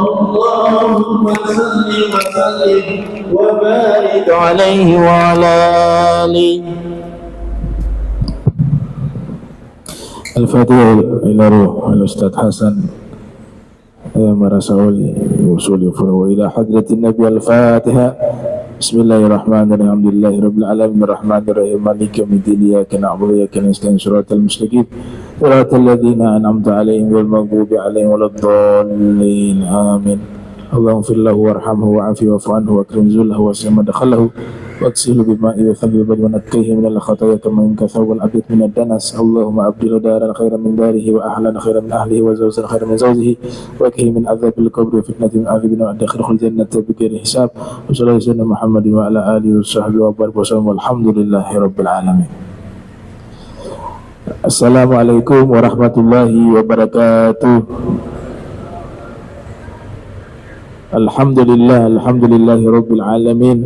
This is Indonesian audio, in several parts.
اللهم صل وسلم وبارك عليه وعلى آله. الفاتحة إلى روح الأستاذ حسن مرسولي وصولي فروا إلى حضرة النبي. الفاتحة. بسم الله الرحمن الرحيم. الحمد لله رب العالمين الرحمن الرحيم مالك يوم الدين إياك نعبد وإياك نستعين صراط المستقيم صراط الذين أنعمت عليهم غير المغضوب عليهم ولا الضالين آمين. اللهم اغفر له وارحمه وعافه واعف عنه واكرم نزله وسع مدخله واغسله بماء وثلج البر ونقيه من الخطايا كما ينقى ثوب الابيض من الدنس. اللهم ابدله دارا خيرا من داره واهلا خيرا من اهله وزوجا خيرا من زوجه وكه من عذاب القبر وفتنه من عذاب وادخله الجنه بغير حساب. وصلى الله على سيدنا محمد وعلى اله وصحبه وبارك وسلم والحمد لله رب العالمين. Assalamualaikum warahmatullahi wabarakatuh. Alhamdulillahi rabbil alamin.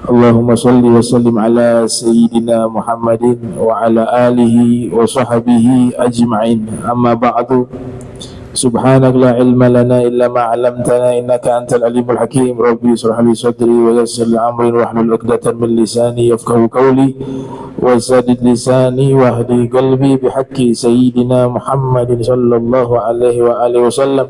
Allahumma salli wa sallim ala sayyidina Muhammadin wa ala alihi wa sahbihi ajma'in. Amma ba'du. Subhanak la ilma lana illa ma 'allamtana innaka antal alimul hakim. Rabbi israh li sadri wa yassir li amri wahlul 'uqdatam min lisani yafqahu qawli wa saddid lisani wahdi qalbi bihaqqi sayyidina Muhammadin sallallahu alaihi wa alihi wasallam.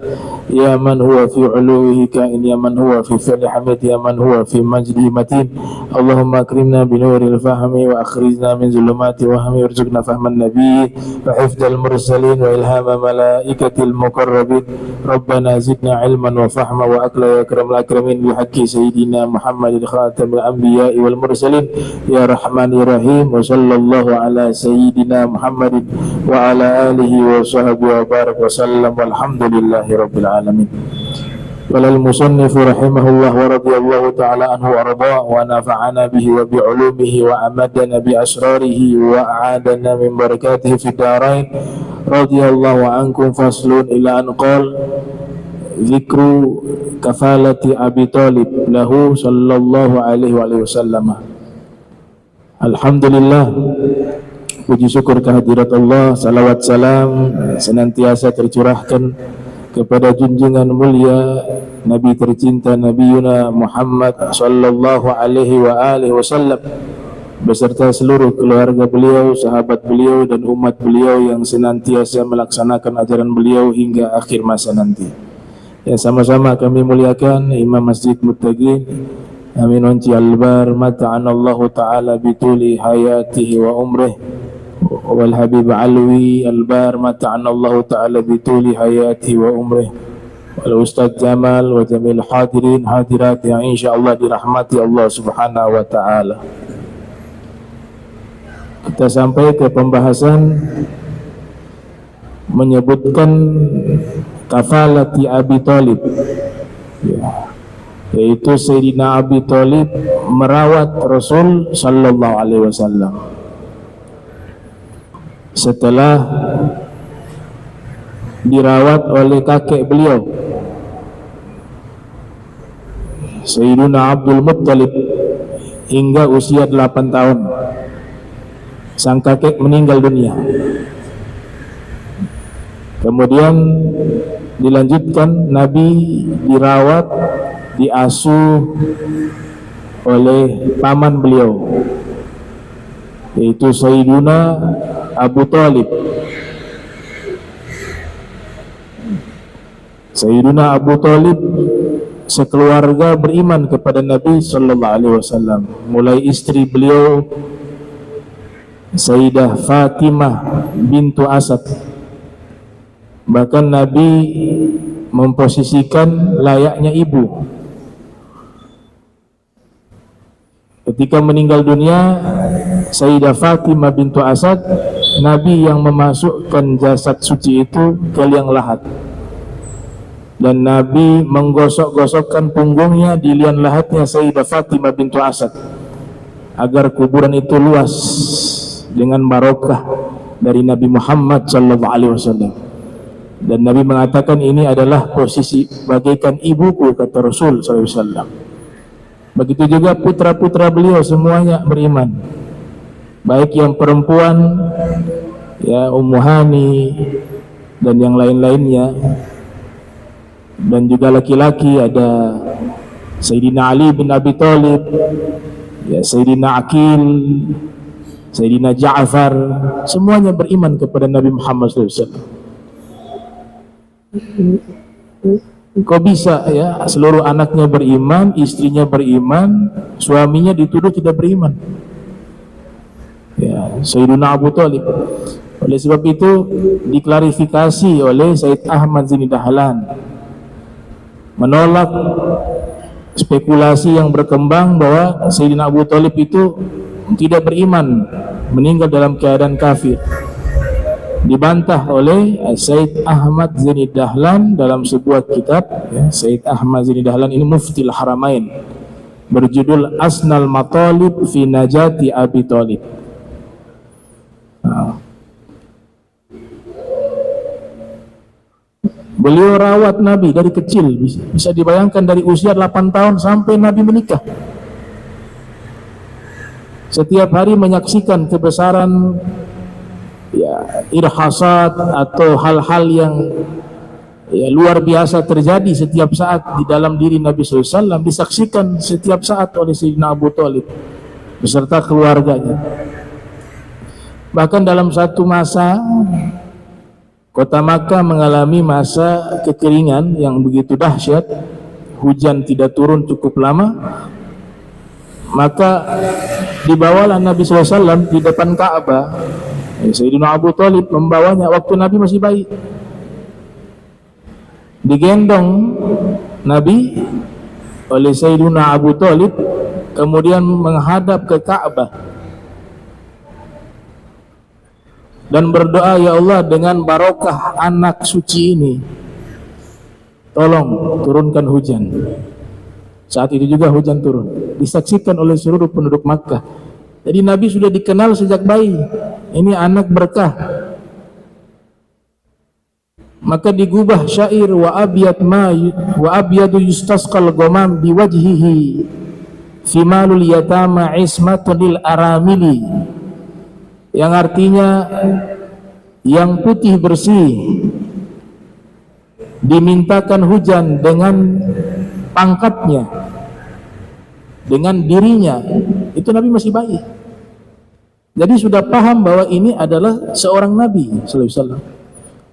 Ya man huwa fi 'uluwihi ka'in, ya man huwa fi fi'li hamid, ya man huwa fi majdihi matin. Allahumma akrimna bi nuril fahmi wa akhrijna min zulumati wahmi warzuqna fahman nabiy wa hifdzal mursalin wa ilhama malaikatil muqarrabin. Rabbana zidna ilman wa fahma wa akla ya akramul akramin bihaqqi sayyidina Muhammadin khatamil anbiya'i wal mursalin ya rahman ya rahim. Wa sallallahu ala sayyidina Muhammadin wa ala alihi wa sahbihi wa barak wa sallam walhamdulillahi rabbil alamin. Walal musannifu rahimahullah wa radiyallahu ta'ala anhu wa arda wa nafa'ana bihi wa bi'ulumihi wa amadana bi asrarihi wa a'adana min barakatihi fid darain. Radiyallahu ankum. Faslun ila an qal zikru kafalati Abi Thalib lahu sallallahu alaihi wa sallam. Alhamdulillah, puji syukur kehadirat Allah, salawat salam senantiasa tercurahkan kepada junjungan mulia Nabi tercinta Nabiuna Muhammad sallallahu alaihi wa alihi wasallam beserta seluruh keluarga beliau, sahabat beliau dan umat beliau yang senantiasa melaksanakan ajaran beliau hingga akhir masa nanti. Ya, sama-sama kami muliakan Imam Masjid Muttaqin Amin Onci Albar mata'anallahu ta'ala bituli hayatihi wa umrih wal Habib Alwi Albar mata'anallahu ta'ala bituli hayatihi wa umrih wal Ustaz Jamal wa jamil hadirin hadirat yang insyaallah dirahmati Allah subhanahu wa ta'ala. Kita sampai ke pembahasan menyebutkan kafalati Abi Thalib, ya, yaitu Sayyidina Abi Thalib merawat Rasul sallallahu alaihi wasallam setelah dirawat oleh kakek beliau Sayyidina Abdul Muttalib hingga usia 8 tahun. Sang kakek meninggal dunia. Kemudian dilanjutkan, Nabi dirawat, diasuh oleh paman beliau, yaitu Sayyidina Abu Thalib. Sayyidina Abu Thalib sekeluarga beriman kepada Nabi sallallahu alaihi wasallam, mulai istri beliau Sayyidah Fatimah bintu Asad. Bahkan Nabi memposisikan layaknya ibu. Ketika meninggal dunia Sayyidah Fatimah bintu Asad, Nabi yang memasukkan jasad suci itu ke liang lahat, dan Nabi menggosok-gosokkan punggungnya di liang lahatnya Sayyidah Fatimah bintu Asad agar kuburan itu luas dengan barokah dari Nabi Muhammad sallallahu alaihi wasallam. Dan Nabi mengatakan, ini adalah posisi bagaikan ibuku, kata Rasul sallallahu alaihi wasallam. Begitu juga putra-putra beliau semuanya beriman, baik yang perempuan ya Ummu Hani dan yang lain-lainnya, dan juga laki-laki ada Sayyidina Ali bin Abi Thalib, ya Sayyidina Aqil, Sayyidina Ja'far, semuanya beriman kepada Nabi Muhammad SAW. Kok bisa ya seluruh anaknya beriman, istrinya beriman, suaminya dituduh tidak beriman? Ya, Sayyidina Abu Thalib. Oleh sebab itu diklarifikasi oleh Sayyid Ahmad Zaini Dahlan, menolak spekulasi yang berkembang bahwa Sayyidina Abu Thalib itu tidak beriman, meninggal dalam keadaan kafir. Dibantah oleh Sayyid Ahmad Zaini Dahlan dalam sebuah kitab, ya, Sayyid Ahmad Zaini Dahlan ini Muftil Haramain, berjudul Asnal Matalib fi Najati Abi Thalib. Beliau rawat Nabi dari kecil, bisa dibayangkan dari usia 8 tahun sampai Nabi menikah. Setiap hari menyaksikan kebesaran ya irhasat atau hal-hal yang ya, luar biasa terjadi setiap saat di dalam diri Nabi SAW, disaksikan setiap saat oleh Sayyidina Abu Thalib beserta keluarganya. Bahkan dalam satu masa kota Makkah mengalami masa kekeringan yang begitu dahsyat, hujan tidak turun cukup lama, maka dibawalah Nabi SAW di depan Ka'bah. Sayyidina Abu Thalib membawanya waktu Nabi masih bayi. Digendong Nabi oleh Sayyidina Abu Thalib, kemudian menghadap ke Ka'bah dan berdoa, ya Allah, dengan barokah anak suci ini, tolong turunkan hujan. Saat itu juga hujan turun, disaksikan oleh seluruh penduduk Makkah. Jadi Nabi sudah dikenal sejak bayi, ini anak berkah. Maka digubah syair, wa abyadu yustasqal ghamam biwajhihi fimalul yatama ismatun lil aramili, yang artinya yang putih bersih dimintakan hujan dengan pangkatnya, dengan dirinya. Itu Nabi masih bayi, jadi sudah paham bahwa ini adalah seorang Nabi sallallahu alaihi wasallam.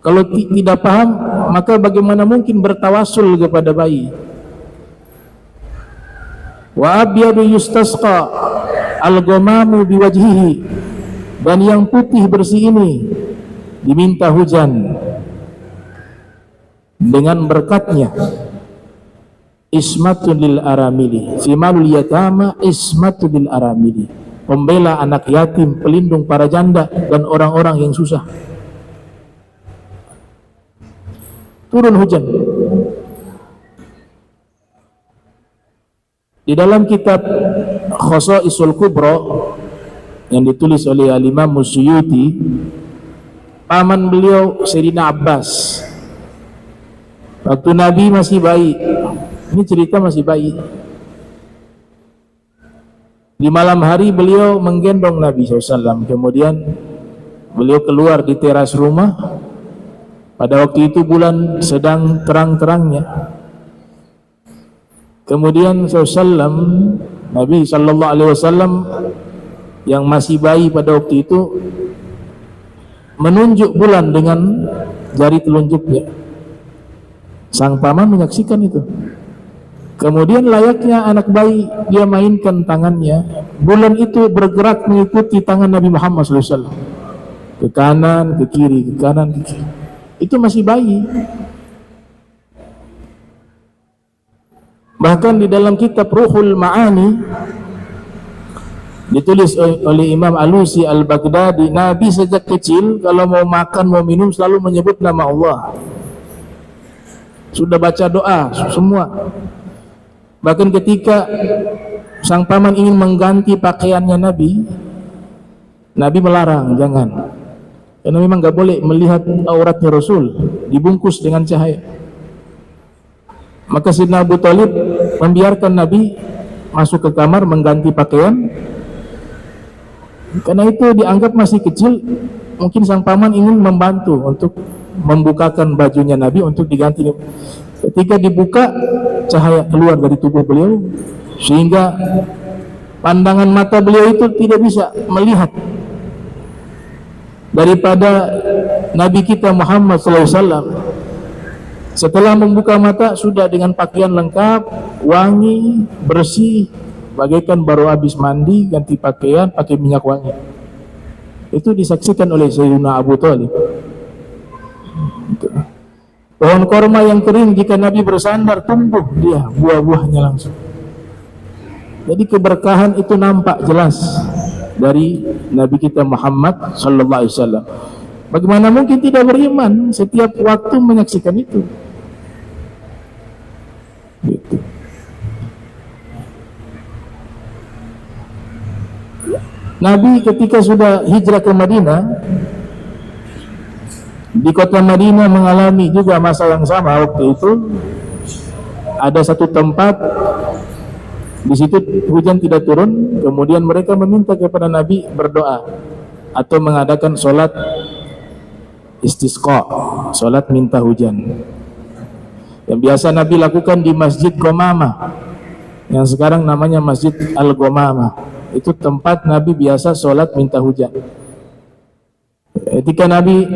Kalau tidak paham, maka bagaimana mungkin bertawasul kepada bayi? Wa abyadu yustasqa al-ghamamu biwajhihi, dan yang putih bersih ini diminta hujan dengan berkatnya. Ismatun lil aramili, fimalul yatama ismatun lil aramili, pembela anak yatim, pelindung para janda dan orang-orang yang susah. Turun hujan. Di dalam kitab Khosaisul Kubra yang ditulis oleh Al-Imam Suyuti, paman beliau Sayyidina Abbas Waktu Nabi masih bayi, ini cerita masih bayi, di malam hari beliau menggendong Nabi SAW. Kemudian beliau keluar di teras rumah. Pada waktu itu bulan sedang terang-terangnya. Kemudian Nabi SAW yang masih bayi pada waktu itu menunjuk bulan dengan jari telunjuknya. Sang paman menyaksikan itu. Kemudian layaknya anak bayi, dia mainkan tangannya. Bulan itu bergerak mengikuti tangan Nabi Muhammad SAW, ke kanan, ke kiri, ke kanan, ke kiri. Itu masih bayi. Bahkan di dalam kitab Ruhul Ma'ani ditulis oleh Imam Alusi Al-Baghdadi, Nabi sejak kecil kalau mau makan, mau minum selalu menyebut nama Allah. Sudah baca doa semua. Bahkan ketika sang paman ingin mengganti pakaiannya Nabi melarang, jangan. Karena memang nggak boleh melihat auratnya Rasul, dibungkus dengan cahaya. Maka Sayyidina Abu Thalib membiarkan Nabi masuk ke kamar mengganti pakaian. Karena itu dianggap masih kecil, mungkin sang paman ingin membantu untuk membukakan bajunya Nabi untuk diganti. Ketika dibuka, cahaya keluar dari tubuh beliau, sehingga pandangan mata beliau itu tidak bisa melihat. Daripada Nabi kita Muhammad SAW, setelah membuka mata sudah dengan pakaian lengkap, wangi, bersih, bagaikan baru habis mandi, ganti pakaian, pakai minyak wangi. Itu disaksikan oleh Sayyidina Abu Thalib. Pohon korma yang kering, jika Nabi bersandar, tumbuh dia buah-buahnya langsung. Jadi keberkahan itu nampak jelas dari Nabi kita Muhammad sallallahu alaihi wasallam. Bagaimana mungkin tidak beriman setiap waktu menyaksikan itu? Gitu. Nabi ketika sudah hijrah ke Madinah, di kota Madinah mengalami juga masa yang sama. Waktu itu ada satu tempat, di situ hujan tidak turun. Kemudian mereka meminta kepada Nabi berdoa atau mengadakan sholat istisqa, sholat minta hujan, yang biasa Nabi lakukan di Masjid Ghamamah, yang sekarang namanya Masjid Al-Ghamamah. Itu tempat Nabi biasa sholat minta hujan. Ketika Nabi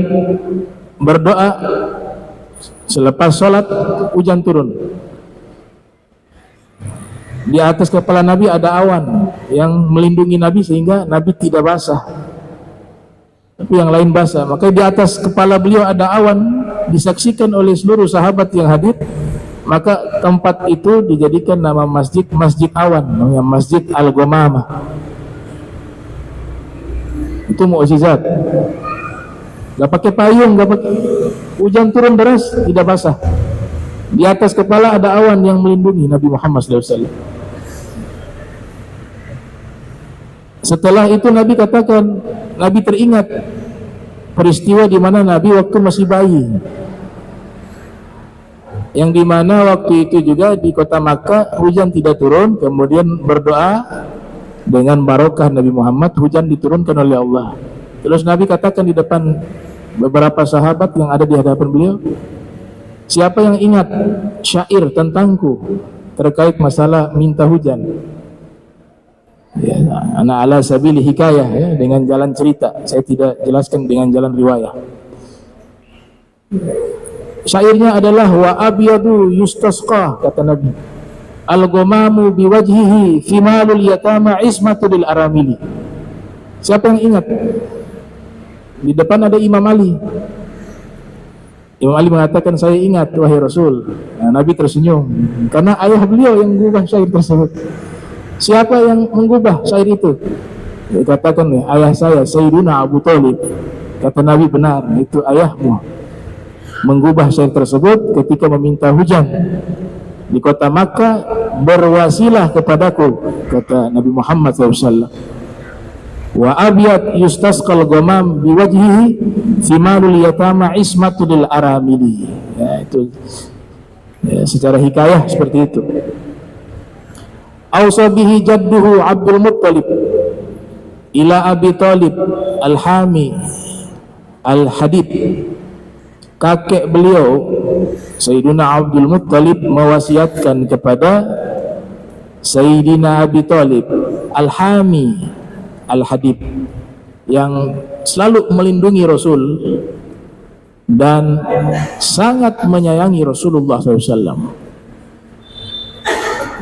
berdoa, selepas sholat hujan turun. Di atas kepala Nabi ada awan yang melindungi Nabi sehingga Nabi tidak basah, tapi yang lain basah. Maka di atas kepala beliau ada awan, disaksikan oleh seluruh sahabat yang hadir. Maka tempat itu dijadikan nama masjid, Masjid Awan, namanya Masjid Al-Ghamamah. Itu mukjizat. Gak pakai payung, gak pakai, hujan turun deras, tidak basah. Di atas kepala ada awan yang melindungi Nabi Muhammad SAW. Setelah itu Nabi katakan, Nabi teringat peristiwa di mana Nabi waktu masih bayi, yang di mana waktu itu juga di kota Makkah hujan tidak turun. Kemudian berdoa dengan barokah Nabi Muhammad, hujan diturunkan oleh Allah. Terus Nabi katakan di depan beberapa sahabat yang ada di hadapan beliau, siapa yang ingat syair tentangku terkait masalah minta hujan? Ya, ana ala sabili hikayah, ya, dengan jalan cerita. Saya tidak jelaskan dengan jalan riwayah. Syairnya adalah wa abyadu yustasqa, kata Nabi. Al-ghamamu biwajhihi fimalul yatama ismatu lil aramili. Siapa yang ingat? Di depan ada Imam Ali. Imam Ali mengatakan, saya ingat wahai Rasul. Nah, Nabi tersenyum karena ayah beliau yang mengubah syair tersebut. Siapa yang mengubah syair itu? Dia katakan, ayah saya, Sayyidina Abu Thalib. Kata Nabi, benar, itu ayahmu mengubah syair tersebut ketika meminta hujan di kota Makkah. Berwasilah kepadaku, kata Nabi Muhammad SAW. Wa abyad yustasqal ghamam biwajhihi simalul yatama ismatul aramili. Ya, itu Ya, secara hikayah seperti itu. Ausa bihi jadduhu Abdul Muttalib ila Abi Talib al-Hami al-Hadib. Kakek beliau Sayyidina Abdul Muttalib mewasiatkan kepada Sayyidina Abi Talib al-Hami al-Hadib, yang selalu melindungi Rasul dan sangat menyayangi Rasulullah SAW.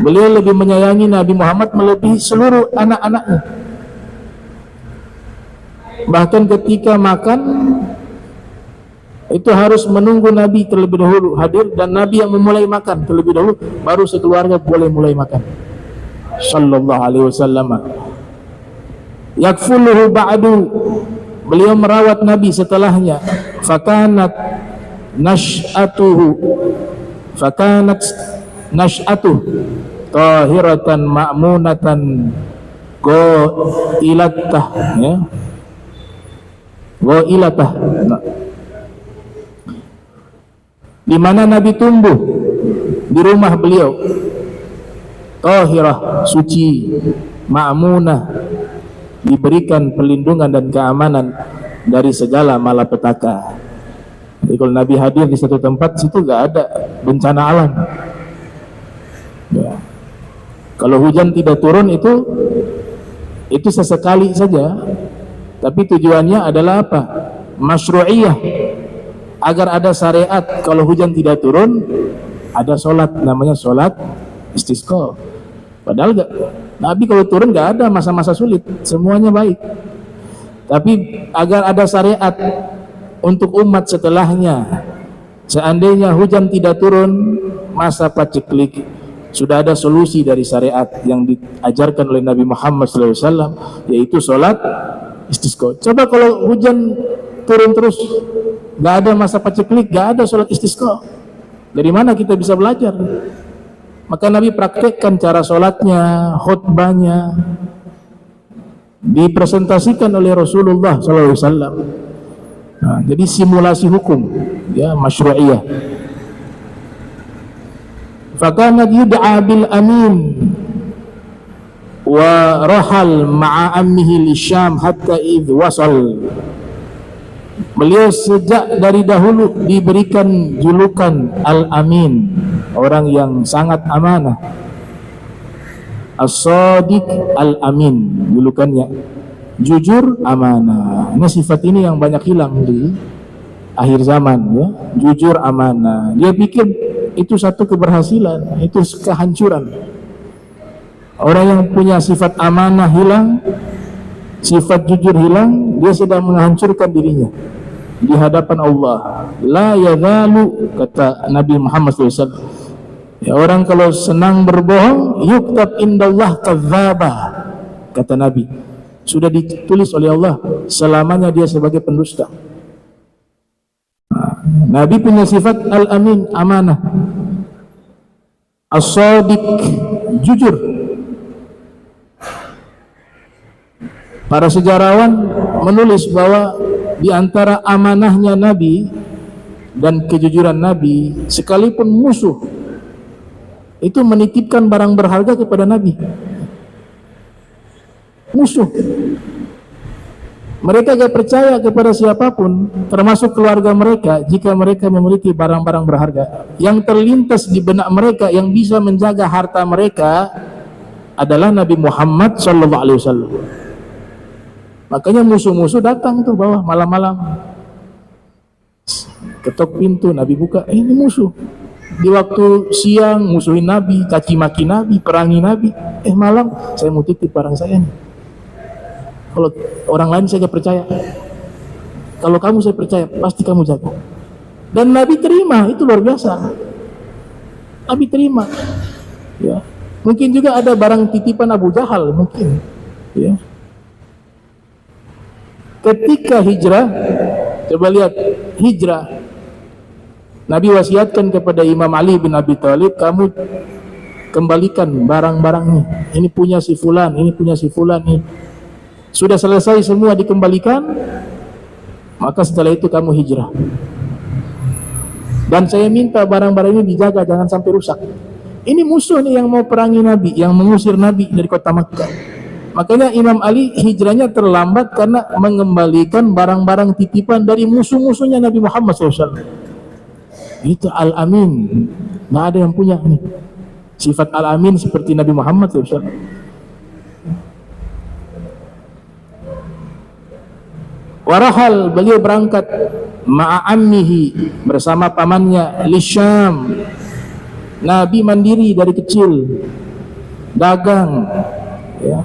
Beliau lebih menyayangi Nabi Muhammad melebihi seluruh anak-anaknya. Bahkan ketika makan itu harus menunggu Nabi terlebih dahulu hadir, dan Nabi yang memulai makan terlebih dahulu, baru sekeluarga boleh mulai makan. Sallallahu alaihi wasallam. Yakfuluhu ba'du, beliau merawat Nabi setelahnya. Fakanat nash'atuhu tahiratan ma'munatan go'ilatah, ya, go'ilatah. Di mana Nabi tumbuh di rumah beliau, tahirah, suci, ma'munah, diberikan perlindungan dan keamanan dari segala malapetaka. Jadi kalau Nabi hadir di satu tempat, situ gak ada bencana alam. Ya. Kalau hujan tidak turun itu sesekali saja, tapi tujuannya adalah apa? Masyru'iyah, agar ada syariat. Kalau hujan tidak turun, ada sholat, namanya sholat istisqa. Padahal Nabi kalau turun gak ada masa-masa sulit, semuanya baik. Tapi agar ada syariat untuk umat setelahnya, seandainya hujan tidak turun, masa paceklik, sudah ada solusi dari syariat yang diajarkan oleh Nabi Muhammad SAW, yaitu sholat istisqa. Coba kalau hujan turun terus, gak ada masa paceklik, gak ada sholat istisqa, dari mana kita bisa belajar? Maka Nabi praktekkan cara sholatnya, khutbahnya, dipresentasikan oleh Rasulullah SAW. Nah, jadi simulasi hukum, ya, masyru'iyah. Fakanat yud'a bil amin wa rahal ma'a ammihi li Syam hatta idh wasal. Beliau sejak dari dahulu diberikan julukan Al-Amin, orang yang sangat amanah. As-Sadiq Al-Amin julukannya, jujur, amanah. Ini sifat ini yang banyak hilang di akhir zaman, ya. Jujur, amanah. Dia pikir itu satu keberhasilan, itu kehancuran. Orang yang punya sifat amanah hilang, sifat jujur hilang, dia sedang menghancurkan dirinya di hadapan Allah. La yazalu, kata Nabi Muhammad SAW, ya, orang kalau senang berbohong, yuktab indallah kadzdzaba, kata Nabi, sudah ditulis oleh Allah selamanya dia sebagai pendusta. Nah, Nabi punya sifat al-amin, amanah. As-sadiq, jujur. Para sejarawan menulis bahwa di antara amanahnya Nabi dan kejujuran Nabi, sekalipun musuh itu menitipkan barang berharga kepada Nabi, musuh, mereka gak percaya kepada siapapun, termasuk keluarga mereka, jika mereka memiliki barang-barang berharga. Yang terlintas di benak mereka yang bisa menjaga harta mereka adalah Nabi Muhammad SAW. Makanya musuh-musuh datang tuh bawah malam-malam, ketok pintu, Nabi buka, ini musuh. Di waktu siang musuhin Nabi, caci maki Nabi, perangi Nabi. Malam saya mau titip barang saya nih. Kalau orang lain saya gak percaya, kalau kamu saya percaya, pasti kamu jago. Dan Nabi terima, itu luar biasa. Nabi terima, ya. Mungkin juga ada barang titipan Abu Jahal, mungkin, ya. Ketika hijrah, coba lihat hijrah, Nabi wasiatkan kepada Imam Ali bin Abi Thalib, kamu kembalikan barang-barangnya, ini punya si fulan, ini punya si fulan, ini sudah selesai semua dikembalikan, maka setelah itu kamu hijrah. Dan saya minta barang-barang ini dijaga, jangan sampai rusak. Ini musuh nih yang mau perangi Nabi, yang mengusir Nabi dari kota Makkah. Makanya Imam Ali hijrahnya terlambat karena mengembalikan barang-barang titipan dari musuh-musuhnya Nabi Muhammad SAW. Itu Al-Amin. Nggak ada yang punya nih sifat Al-Amin seperti Nabi Muhammad SAW. Warahal, beliau berangkat ma'ammihi, bersama pamannya, li Syam. Nabi mandiri dari kecil, dagang, ya,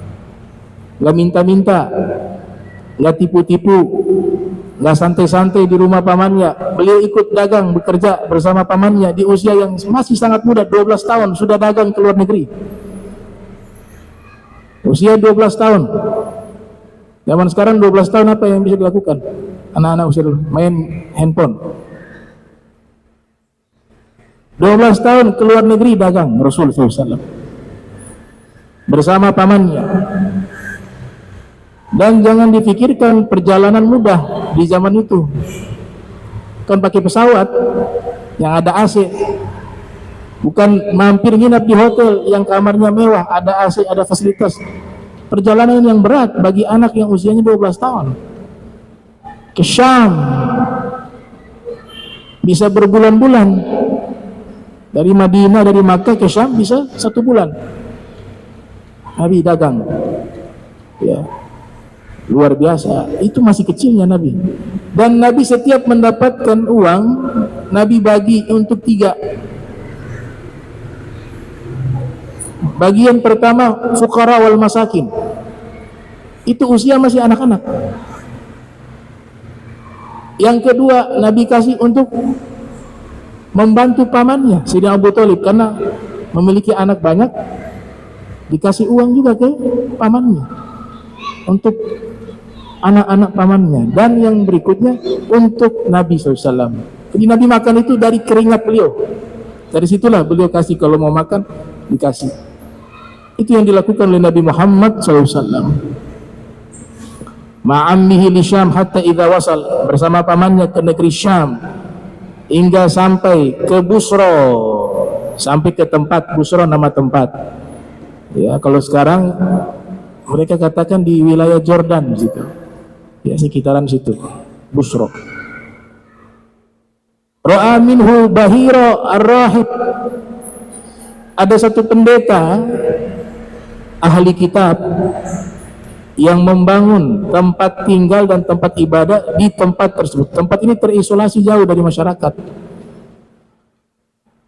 nggak minta-minta, nggak tipu-tipu, nggak santai-santai di rumah pamannya. Beliau ikut dagang, bekerja bersama pamannya di usia yang masih sangat muda, 12 tahun sudah dagang ke luar negeri. Usia 12 tahun. Zaman sekarang 12 tahun apa yang bisa dilakukan? Anak-anak usia main handphone. 12 tahun ke luar negeri dagang Rasul SAW bersama pamannya. Dan jangan difikirkan perjalanan mudah di zaman itu. Kan pakai pesawat yang ada AC, bukan mampir nginap di hotel yang kamarnya mewah, ada AC, ada fasilitas. Perjalanan yang berat bagi anak yang usianya 12 tahun ke Syam, bisa berbulan-bulan. Dari Madinah, dari Makkah ke Syam bisa 1 bulan. Nabi dagang, ya, luar biasa. Itu masih kecilnya Nabi. Dan Nabi setiap mendapatkan uang, Nabi bagi untuk 3. Bagian pertama fuqara wal masakin, itu usia masih anak-anak. Yang kedua Nabi kasih untuk membantu pamannya Sayyidina Abu Thalib, karena memiliki anak banyak, dikasih uang juga ke pamannya untuk anak-anak pamannya. Dan yang berikutnya untuk Nabi SAW. Jadi Nabi makan itu dari keringat beliau. Dari situlah beliau kasih, kalau mau makan dikasih. Itu yang dilakukan oleh Nabi Muhammad SAW. Ma'ammihi li Syam hatta idza wasal, bersama pamannya ke negeri Syam hingga sampai ke Busra, sampai ke tempat Busra, nama tempat. Ya, kalau sekarang mereka katakan di wilayah Jordan situ. Ya, sekitaran situ, Busra. Ra'a minhu Bahira ar-rahib. Ada satu pendeta ahli kitab yang membangun tempat tinggal dan tempat ibadah di tempat tersebut. Tempat ini terisolasi jauh dari masyarakat.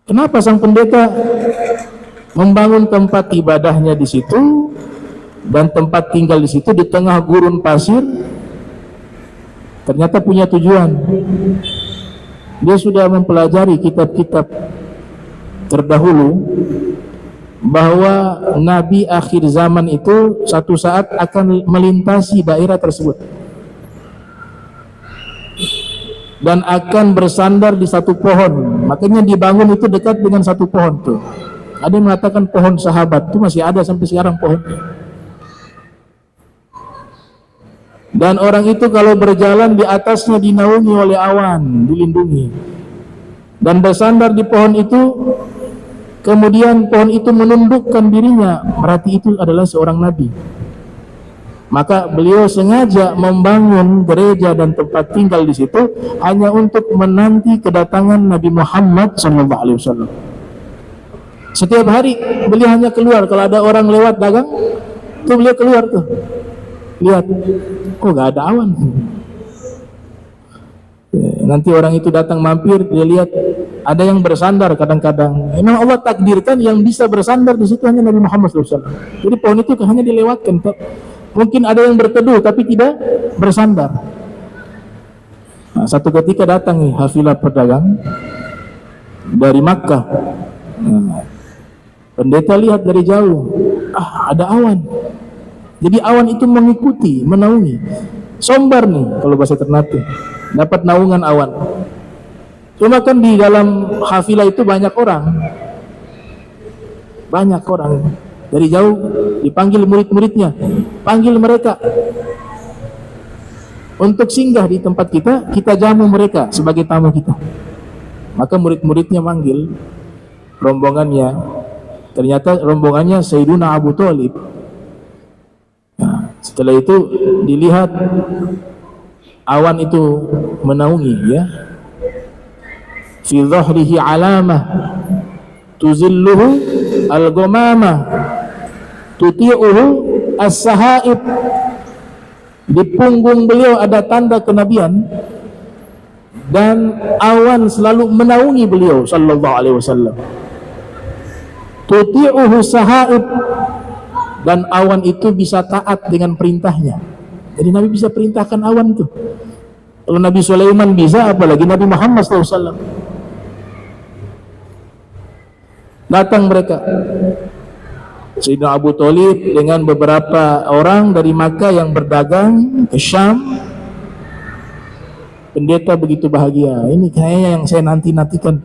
Kenapa sang pendeta membangun tempat ibadahnya di situ dan tempat tinggal di situ di tengah gurun pasir? Ternyata punya tujuan. Dia sudah mempelajari kitab-kitab terdahulu bahwa Nabi akhir zaman itu satu saat akan melintasi daerah tersebut dan akan bersandar di satu pohon. Makanya dibangun itu dekat dengan satu pohon tuh. Ada yang mengatakan pohon sahabat itu masih ada sampai sekarang pohonnya. Dan orang itu kalau berjalan di atasnya dinaungi oleh awan, dilindungi. Dan bersandar di pohon itu, kemudian pohon itu menundukkan dirinya, berarti itu adalah seorang nabi. Maka beliau sengaja membangun gereja dan tempat tinggal di situ hanya untuk menanti kedatangan Nabi Muhammad SAW. Setiap hari beliau hanya keluar, kalau ada orang lewat dagang, tuh beliau keluar tuh, lihat, kok gak ada awan. Nanti orang itu datang mampir, dia lihat ada yang bersandar kadang-kadang. Memang Allah takdirkan yang bisa bersandar di situ hanya Nabi Muhammad SAW. Jadi pohon itu hanya dilewatkan. Mungkin ada yang berteduh tapi tidak bersandar. Nah, satu ketika datang nih hafilah pedagang dari Makkah. Nah, pendeta lihat dari jauh, ada awan. Jadi awan itu mengikuti, menaungi. Sombar nih kalau bahasa Ternate, dapat naungan awan. Cuma kan di dalam hafilah itu banyak orang. Dari jauh dipanggil murid-muridnya, panggil mereka untuk singgah di tempat kita, kita jamu mereka sebagai tamu kita. Maka murid-muridnya manggil rombongannya. Ternyata rombongannya Sayyiduna Abu Thalib. Nah, setelah itu dilihat awan itu menaungi, ya. Fi dhahrihi alamah tuzilluhu al-ghamamah tuti'uhu as-sahaib. Di punggung beliau ada tanda kenabian dan awan selalu menaungi beliau sallallahu alaihi wasallam. Tuti'uhu sahaib, dan awan itu bisa taat dengan perintahnya. Jadi Nabi bisa perintahkan awan itu. Kalau Nabi Sulaiman bisa, apalagi Nabi Muhammad SAW. Datang mereka, Sayyidina Abu Thalib dengan beberapa orang dari Makkah yang berdagang ke Syam. Pendeta begitu bahagia, ini kayaknya yang saya nanti-nantikan.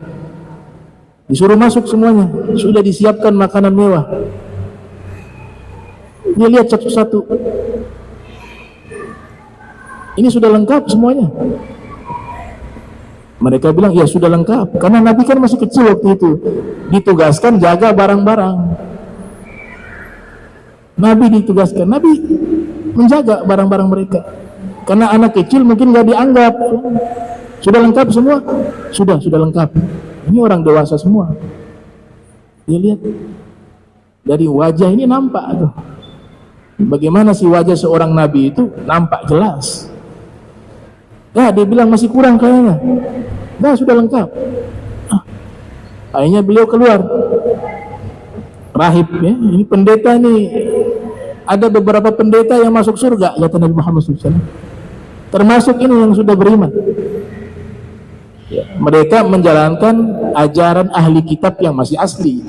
Disuruh masuk semuanya, sudah disiapkan makanan mewah. Dia lihat satu-satu, ini sudah lengkap semuanya. Mereka bilang, ya sudah lengkap, karena Nabi kan masih kecil waktu itu, ditugaskan jaga barang-barang. Nabi ditugaskan, Nabi menjaga barang-barang mereka. Karena anak kecil mungkin gak dianggap. Sudah lengkap semua? Sudah lengkap. Ini orang dewasa semua. Dia lihat dari wajah ini nampak tuh, bagaimana sih wajah seorang Nabi itu nampak jelas. Nah, dia bilang masih kurang kayaknya. Nah, sudah lengkap. Akhirnya beliau keluar. Rahib, ya, ini pendeta ini, ada beberapa pendeta yang masuk surga, kata Nabi Muhammad SAW. Termasuk ini yang sudah beriman. Ya, mereka menjalankan ajaran ahli kitab yang masih asli.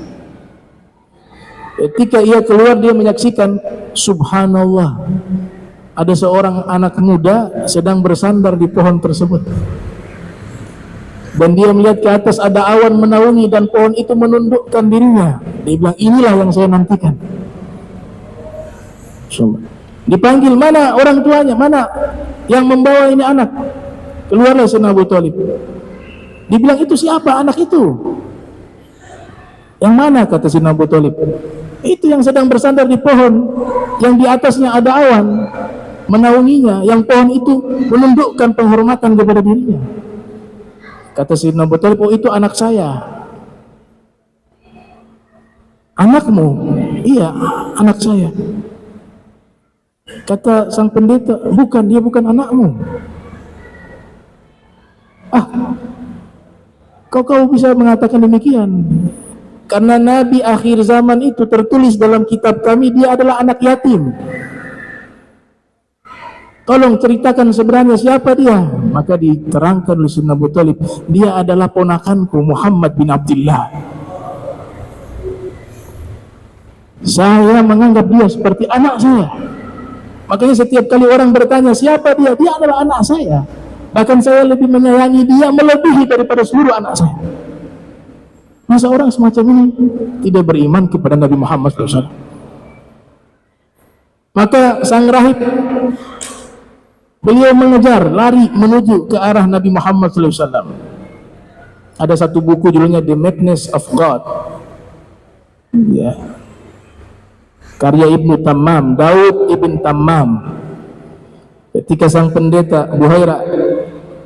Ketika ia keluar, dia menyaksikan, subhanallah, ada seorang anak muda sedang bersandar di pohon tersebut. Dan dia melihat ke atas ada awan menaungi dan pohon itu menundukkan dirinya. Dia bilang, inilah yang saya nantikan. Dipanggil, mana orang tuanya, mana yang membawa ini anak? Keluarlah Sayyidina Abu Thalib. Dibilang, itu siapa anak itu? Yang mana, kata Sayyidina Abu Thalib? Itu yang sedang bersandar di pohon, yang di atasnya ada awan menaunginya, yang pohon itu menundukkan penghormatan kepada dirinya. Kata Sayyidina Abu Thalib, oh itu anak saya. Anakmu? Iya, anak saya. Kata sang pendeta, bukan, dia bukan anakmu. Kau bisa mengatakan demikian? Karena Nabi akhir zaman itu tertulis dalam kitab kami, dia adalah anak yatim. Tolong ceritakan sebenarnya siapa dia. Maka diterangkan oleh Sayyidina Abu Thalib, dia adalah ponakanku Muhammad bin Abdullah. Saya menganggap dia seperti anak saya. Makanya setiap kali orang bertanya siapa dia, dia adalah anak saya. Bahkan saya lebih menyayangi dia melebihi daripada seluruh anak saya. Masa orang semacam ini tidak beriman kepada Nabi Muhammad SAW? Maka sang rahib, beliau mengejar, lari menuju ke arah Nabi Muhammad SAW. Ada satu buku judulnya The Madness of God, ya, karya Ibnu Tammam, Daud Ibn Tammam. Ketika sang pendeta Buhaira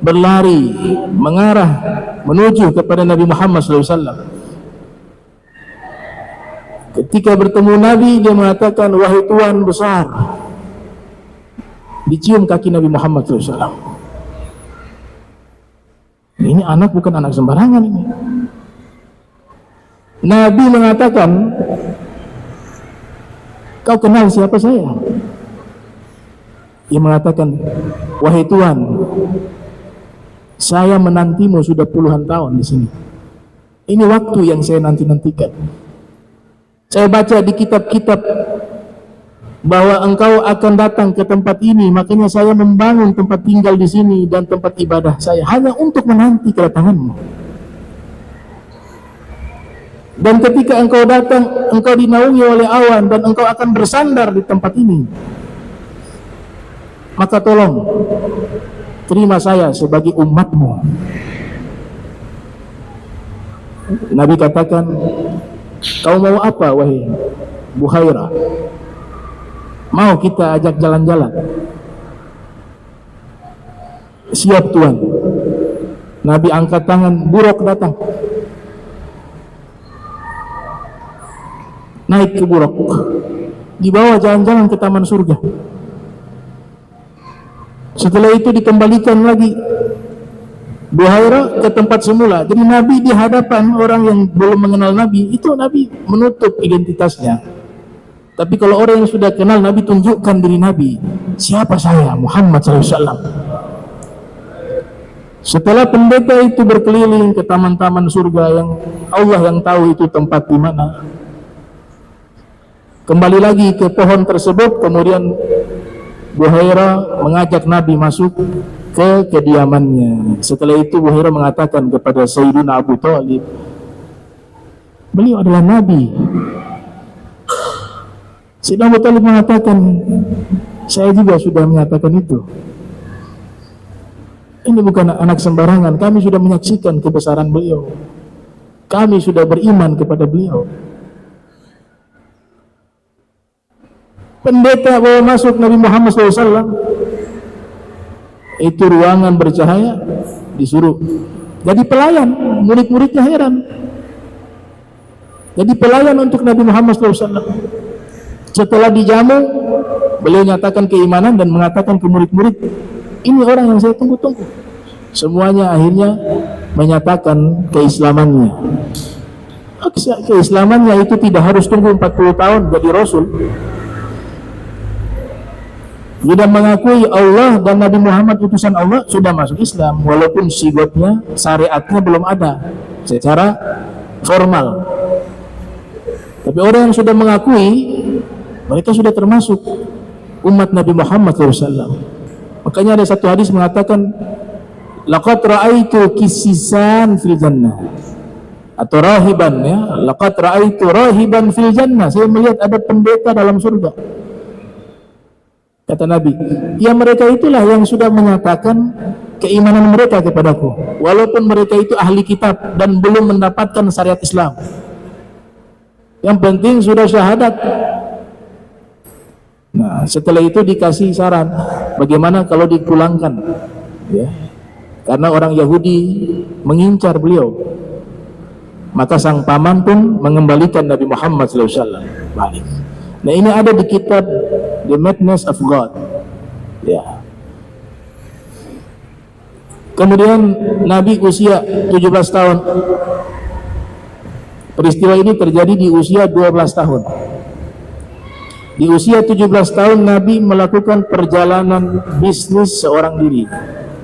berlari mengarah menuju kepada Nabi Muhammad SAW, ketika bertemu Nabi, dia mengatakan, wahai Tuan besar. Dicium kaki Nabi Muhammad SAW. Ini anak bukan anak sembarangan ini. Nabi mengatakan, kau kenal siapa saya? Dia mengatakan, wahai Tuan, saya menantimu sudah puluhan tahun di sini. Ini waktu yang saya nanti-nantikan. Saya baca di kitab-kitab bahwa engkau akan datang ke tempat ini, makanya saya membangun tempat tinggal di sini dan tempat ibadah saya hanya untuk menanti kedatanganmu. Dan ketika engkau datang, engkau dinaungi oleh awan dan engkau akan bersandar di tempat ini. Maka tolong terima saya sebagai umatmu. Nabi katakan, kau mau apa wahai Buhairah? Mau kita ajak jalan-jalan? Siap Tuhan. Nabi angkat tangan, Buraq datang. Naik ke Buraq, dibawa jalan-jalan ke taman surga. Setelah itu dikembalikan lagi Buhairah ke tempat semula. Jadi Nabi di hadapan orang yang belum mengenal Nabi, itu Nabi menutup identitasnya. Tapi kalau orang yang sudah kenal Nabi, tunjukkan diri Nabi. Siapa saya? Muhammad SAW. Setelah pendeta itu berkeliling ke taman-taman surga yang Allah yang tahu itu tempat di mana, kembali lagi ke pohon tersebut, kemudian Buhairah mengajak Nabi masuk ke kediamannya. Setelah itu Buhairah mengatakan kepada Sayyidina Abu Thalib, beliau adalah Nabi. Sayyidina Abu Thalib mengatakan, saya juga sudah menyatakan itu. Ini bukan anak sembarangan, kami sudah menyaksikan kebesaran beliau. Kami sudah beriman kepada beliau. Pendeta bawa masuk Nabi Muhammad SAW. Itu ruangan bercahaya, disuruh jadi pelayan. Murid-muridnya heran. Jadi pelayan untuk Nabi Muhammad SAW. Setelah dijamu, beliau nyatakan keimanan dan mengatakan ke murid-murid, ini orang yang saya tunggu-tunggu. Semuanya akhirnya menyatakan keislamannya. Keislamannya itu tidak harus tunggu 40 tahun jadi Rasul. Sudah mengakui Allah dan Nabi Muhammad utusan Allah, sudah masuk Islam, walaupun sigotnya, syariatnya belum ada secara formal. Tapi orang yang sudah mengakui, mereka sudah termasuk umat Nabi Muhammad SAW. Makanya ada satu hadis mengatakan, laqad ra'aitu kisisan fil jannah, atau rahiban, ya, laqad ra'aitu rahiban fil jannah, saya melihat ada pendeta dalam surga. Kata Nabi, ya mereka itulah yang sudah menyatakan keimanan mereka kepadaku, walaupun mereka itu ahli kitab dan belum mendapatkan syariat Islam. Yang penting sudah syahadat. Nah, setelah itu dikasih saran, bagaimana kalau dipulangkan, ya, karena orang Yahudi mengincar beliau. Maka sang paman pun mengembalikan Nabi Muhammad SAW balik. Nah, ini ada di kitab The Madness of God, ya. Kemudian Nabi usia 17 tahun. Peristiwa ini terjadi di usia 12 tahun. Di usia 17 tahun Nabi melakukan perjalanan bisnis seorang diri.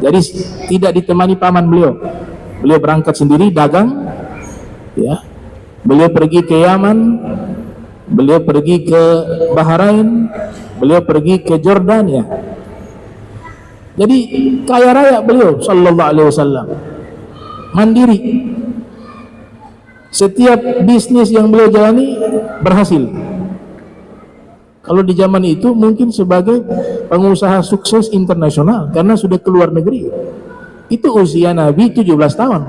Jadi tidak ditemani paman beliau. Beliau berangkat sendiri dagang, ya. Beliau pergi ke Yaman, beliau pergi ke Bahrain, beliau pergi ke Jordania. Jadi kaya raya beliau sallallahu alaihi wasallam. Mandiri. Setiap bisnis yang beliau jalani berhasil. Kalau di zaman itu mungkin sebagai pengusaha sukses internasional karena sudah keluar negeri. Itu usia Nabi 17 tahun.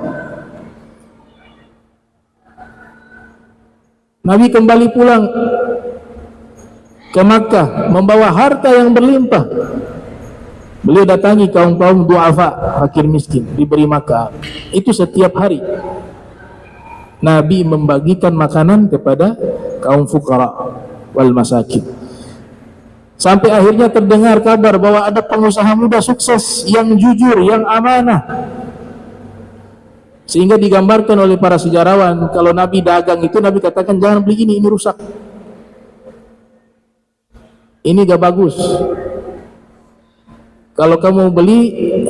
Nabi kembali pulang ke Makkah membawa harta yang berlimpah. Beliau datangi kaum-kaum du'afa, fakir miskin, diberi makan. Itu setiap hari. Nabi membagikan makanan kepada kaum fuqara wal masakin. Sampai akhirnya terdengar kabar bahwa ada pengusaha muda sukses yang jujur, yang amanah. Sehingga digambarkan oleh para sejarawan, kalau Nabi dagang itu, Nabi katakan jangan beli ini rusak. Ini gak bagus. Kalau kamu beli,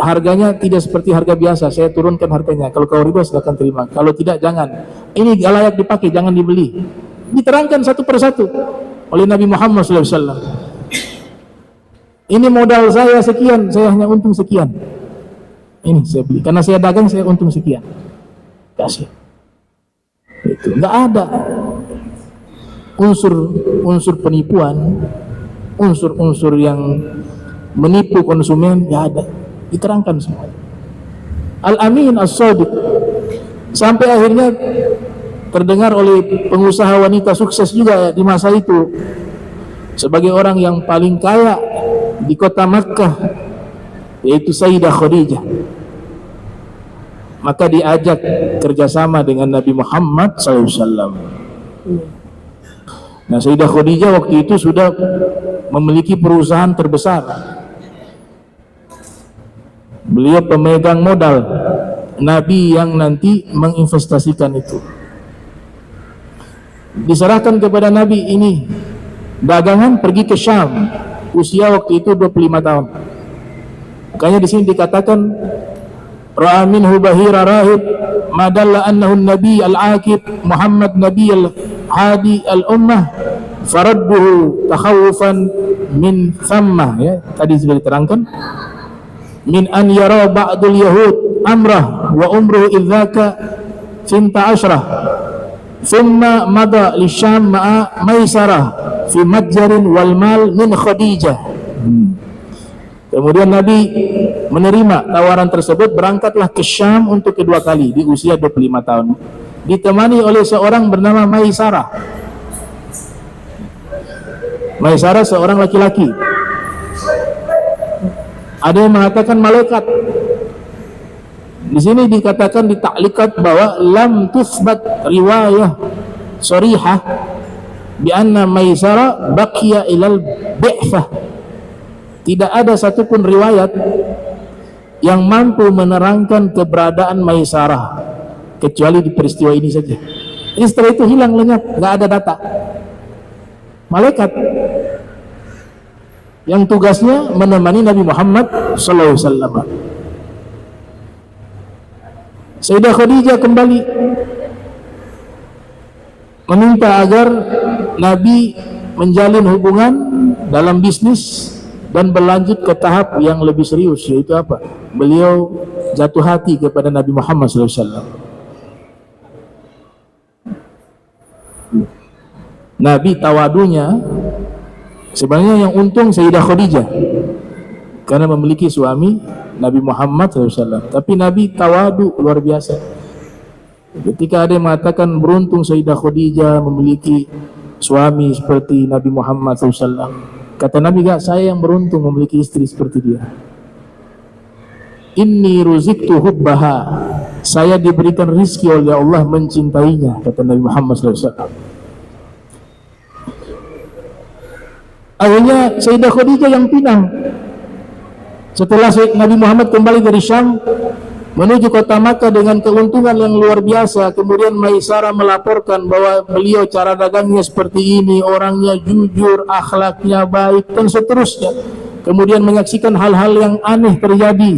harganya tidak seperti harga biasa, saya turunkan harganya. Kalau kau riba silakan terima, kalau tidak jangan. Ini gak layak dipakai, jangan dibeli. Diterangkan satu persatu oleh Nabi Muhammad SAW. Ini modal saya sekian, saya hanya untung sekian. Ini saya beli, karena saya dagang saya untung sekian. Kasih. Itu nggak ada unsur penipuan, unsur yang menipu konsumen, nggak ada. Diterangkan semua. Al-Amin As-Sadiq. Sampai akhirnya terdengar oleh pengusaha wanita sukses juga di masa itu sebagai orang yang paling kaya di kota Makkah, yaitu Sayyidah Khadijah. Maka diajak kerjasama dengan Nabi Muhammad SAW. Nah, Sayyidah Khadijah waktu itu sudah memiliki perusahaan terbesar. Beliau pemegang modal, Nabi yang nanti menginvestasikan itu. Diserahkan kepada Nabi ini dagangan, pergi ke Syam. Usia waktu itu 25 tahun. Makanya di sini dikatakan ra'a minhu bahira rahib madalla annahu nabi al-aqib Muhammad nabi al-hadi al-ummah faradduhu takhawufan min thammah, ya tadi sudah diterangkan, min an yara ba'dul yahud amrah wa umruhu idzaka 15 thumma mada li Syam ma'a Maisarah fi matjarin wal mal min Khadijah. Kemudian Nabi menerima tawaran tersebut, berangkatlah ke Syam untuk kedua kali di usia 25 tahun, ditemani oleh seorang bernama Maisarah. Maisarah seorang laki-laki. Ada yang mengatakan malaikat. Di sini dikatakan di ta'liqat bahwa lam tuthbat riwayah sharihah bi anna Maisarah baqiya ilal bi'tsah. Tidak ada satupun riwayat yang mampu menerangkan keberadaan Maisarah kecuali di peristiwa ini saja. Ini setelah itu hilang lenyap, nggak ada data. Malaikat yang tugasnya menemani Nabi Muhammad SAW. Sayyidah Khadijah kembali meminta agar Nabi menjalin hubungan dalam bisnis dan berlanjut ke tahap yang lebih serius, yaitu apa? Beliau jatuh hati kepada Nabi Muhammad SAW. Nabi tawadunya, sebenarnya yang untung Sayyidah Khadijah karena memiliki suami Nabi Muhammad SAW. Tapi Nabi tawadu luar biasa. Ketika ada yang mengatakan beruntung Sayyidah Khadijah memiliki suami seperti Nabi Muhammad SAW, kata Nabi, gak, saya yang beruntung memiliki istri seperti dia. Inni ruziktu hubbaha, saya diberikan rizki oleh Allah mencintainya, kata Nabi Muhammad SAW. Akhirnya Sayyidah Khadijah yang pinang. Setelah Nabi Muhammad kembali dari Syam menuju kota Makkah dengan keuntungan yang luar biasa, kemudian Maisarah melaporkan bahwa beliau cara dagangnya seperti ini, orangnya jujur, akhlaknya baik, dan seterusnya. Kemudian menyaksikan hal-hal yang aneh terjadi,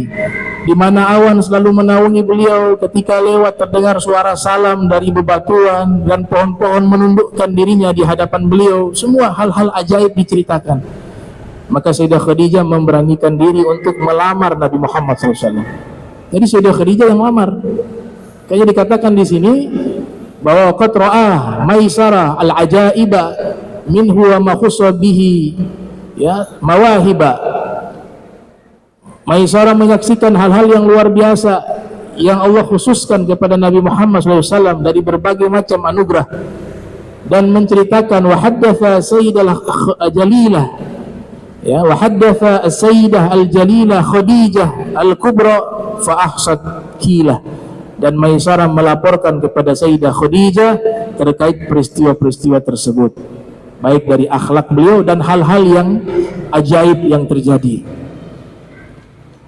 di mana awan selalu menaungi beliau, ketika lewat terdengar suara salam dari bebatuan dan pohon-pohon menundukkan dirinya di hadapan beliau. Semua hal-hal ajaib diceritakan. Maka Sayyidah Khadijah memberanikan diri untuk melamar Nabi Muhammad SAW. Jadi Sayyidah Khadijah yang melamar. Kayaknya dikatakan di sini bahwa qad ra'ah Maisarah al-ajaiba minhu wa ma khussa bihi, ya, mawahiba. Maisarah menyaksikan hal-hal yang luar biasa yang Allah khususkan kepada Nabi Muhammad SAW dari berbagai macam anugerah, dan menceritakan wa haddatsa Sayyidah Jalilah, ya, wa haddatsa as-sayyidah al-jalilah Khadijah al-kubra fa ahsad kilah, dan Maisarah melaporkan kepada Sayyidah Khadijah terkait peristiwa-peristiwa tersebut, baik dari akhlak beliau dan hal-hal yang ajaib yang terjadi.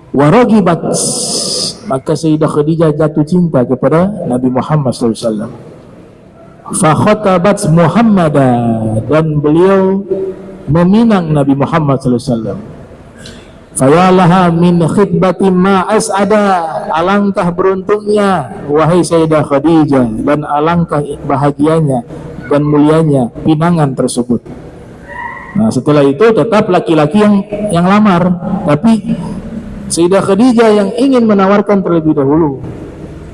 Wa ragibat, maka Sayyidah Khadijah jatuh cinta kepada Nabi Muhammad SAW. Fa khatabat Muhammadah, dan beliau meminang Nabi Muhammad SAW. Fayalaha min khidbatin ma as'ada, alangkah beruntungnya wahai Sayyidah Khadijah, dan alangkah bahagianya dan mulianya pinangan tersebut. Nah, setelah itu tetap laki-laki yang lamar, tapi Sayyidah Khadijah yang ingin menawarkan terlebih dahulu.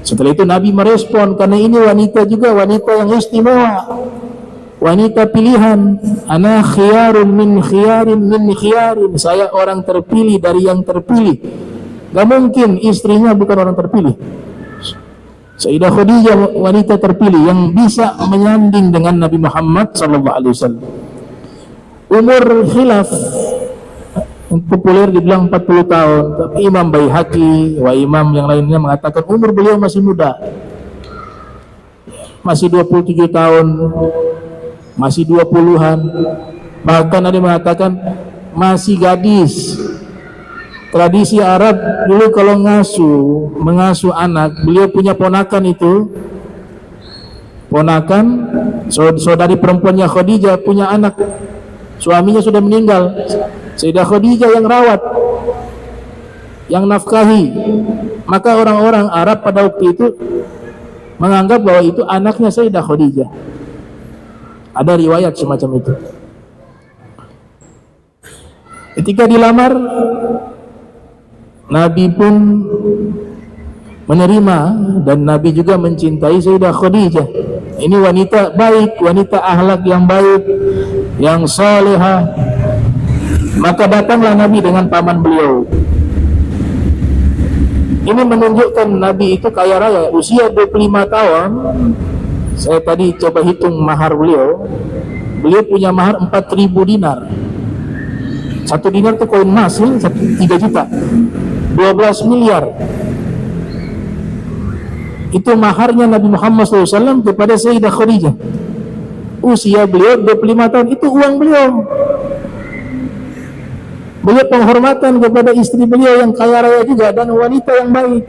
Setelah itu Nabi merespon, karena ini wanita juga, wanita yang istimewa, wanita pilihan. Ana khiyarun min khiyarin min khiyarin, saya orang terpilih dari yang terpilih. Gak mungkin istrinya bukan orang terpilih. Sayyidah Khadijah wanita terpilih yang bisa menyanding dengan Nabi Muhammad SAW. Umur khilaf yang populer dibilang 40 tahun, tapi Imam Baihaqi wa imam yang lainnya mengatakan umur beliau masih muda, masih 27 tahun, masih 20-an, bahkan ada yang mengatakan masih gadis. Tradisi Arab dulu kalau mengasuh anak, beliau punya ponakan itu, saudari perempuannya Khadijah punya anak, suaminya sudah meninggal, Sayyidah Khadijah yang rawat, yang nafkahi, maka orang-orang Arab pada waktu itu menganggap bahwa itu anaknya Sayyidah Khadijah. Ada riwayat semacam itu. Ketika dilamar, Nabi pun menerima dan Nabi juga mencintai Sayyidah Khadijah. Ini wanita baik, wanita akhlak yang baik, yang salehah. Maka datanglah Nabi dengan paman beliau. Ini menunjukkan Nabi itu kaya raya, usia 25 tahun. Saya tadi coba hitung mahar beliau. Beliau punya mahar 4.000 dinar. 1 dinar itu koin emas, 3 juta. 12 miliar. Itu maharnya Nabi Muhammad SAW kepada Sayyidah Khadijah. Usia beliau 25 tahun, itu uang beliau. Beliau penghormatan kepada istri beliau yang kaya raya juga dan wanita yang baik.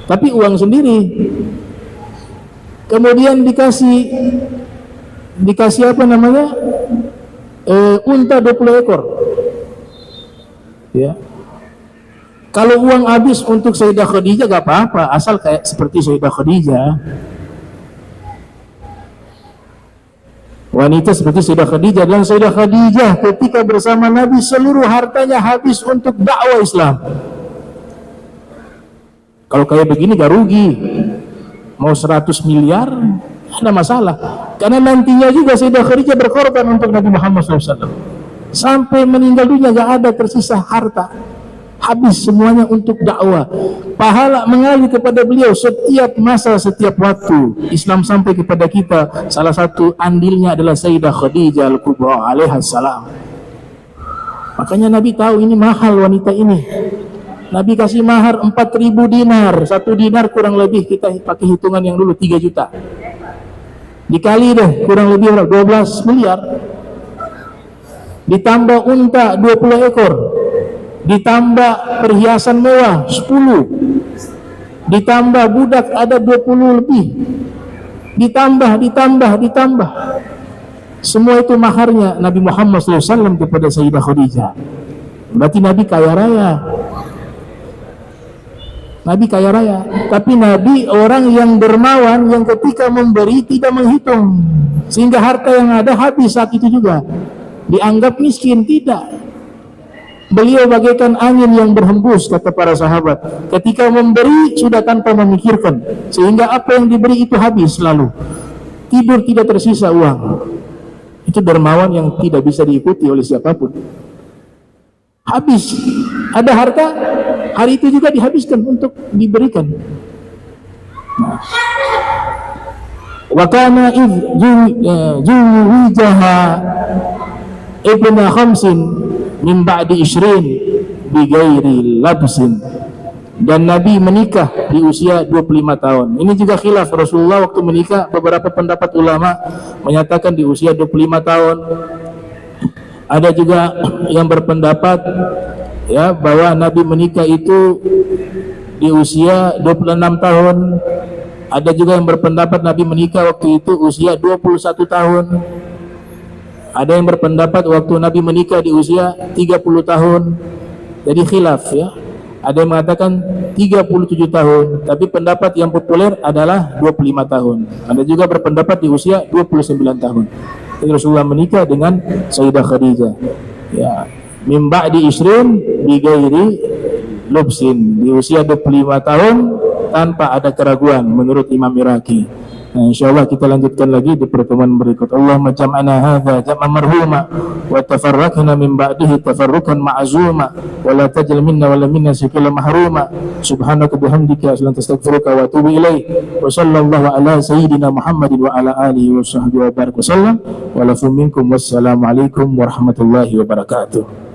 Tapi uang sendiri. Kemudian dikasih apa namanya? Unta 20 ekor. Ya. Kalau uang habis untuk Sayyidah Khadijah gak apa-apa, asal kayak seperti Sayyidah Khadijah. Wanita seperti Sayyidah Khadijah, dan Sayyidah Khadijah ketika bersama Nabi seluruh hartanya habis untuk dakwah Islam. Kalau kayak begini gak rugi. Mau 100 miliar ada masalah. Karena nantinya juga Sayyidah Khadijah berkorban untuk Nabi Muhammad SAW. Sampai meninggal dunia gak ada tersisa harta. Habis semuanya untuk dakwah. Pahala mengalir kepada beliau setiap masa, setiap waktu. Islam sampai kepada kita. Salah satu andilnya adalah Sayyidah Khadijah Al-Kubra alaihassalam. Makanya Nabi tahu ini mahal wanita ini. Nabi kasih mahar 4.000 dinar. 1 dinar kurang lebih kita pakai hitungan yang dulu 3 juta. Dikali deh kurang lebih 12 miliar. Ditambah unta 20 ekor. Ditambah perhiasan mewah 10, ditambah budak ada 20 lebih, ditambah semua itu maharnya Nabi Muhammad SAW kepada Sayyidah Khadijah. Berarti Nabi kaya raya. Nabi kaya raya, tapi Nabi orang yang dermawan, yang ketika memberi tidak menghitung, sehingga harta yang ada habis saat itu juga. Dianggap miskin, tidak. Beliau bagaikan angin yang berhembus, kata para sahabat. Ketika memberi sudah tanpa memikirkan, sehingga apa yang diberi itu habis lalu. Tidur tidak tersisa uang. Itu dermawan yang tidak bisa diikuti oleh siapapun. Habis, ada harta, hari itu juga dihabiskan untuk diberikan. Wa kana idh juwijaha ibna khamsin min ba'di ishrin bi ghairi labsin. Dan Nabi menikah di usia 25 tahun. Ini juga khilaf. Rasulullah waktu menikah, beberapa pendapat ulama menyatakan di usia 25 tahun. Ada juga yang berpendapat ya bahwa Nabi menikah itu di usia 26 tahun. Ada juga yang berpendapat Nabi menikah waktu itu usia 21 tahun. Ada yang berpendapat waktu Nabi menikah di usia 30 tahun. Jadi khilaf ya. Ada yang mengatakan 37 tahun, tapi pendapat yang populer adalah 25 tahun. Ada juga berpendapat di usia 29 tahun. Jadi Rasulullah menikah dengan Sayyidah Khadijah. Ya, min ba'di ishrin bi ghairi lubsin, di usia 25 tahun tanpa ada keraguan menurut Imam Iraqi. Nah, insyaallah kita lanjutkan lagi di pertemuan berikut. Allahumma jam'ana hadza jam'an marhuma wa tafarraqna min ba'dihi tafarruqan ma'zuma wa la tajal minna wa la minna sikila mahruma. Subhanaka bihamdika astaghfiruka wa atubu ilaik. Wa sallallahu ala sayyidina Muhammadin wa ala alihi wa sahbihi wa barik wa sallam. Wa lakum minkum wassalamu alaikum warahmatullahi wabarakatuh.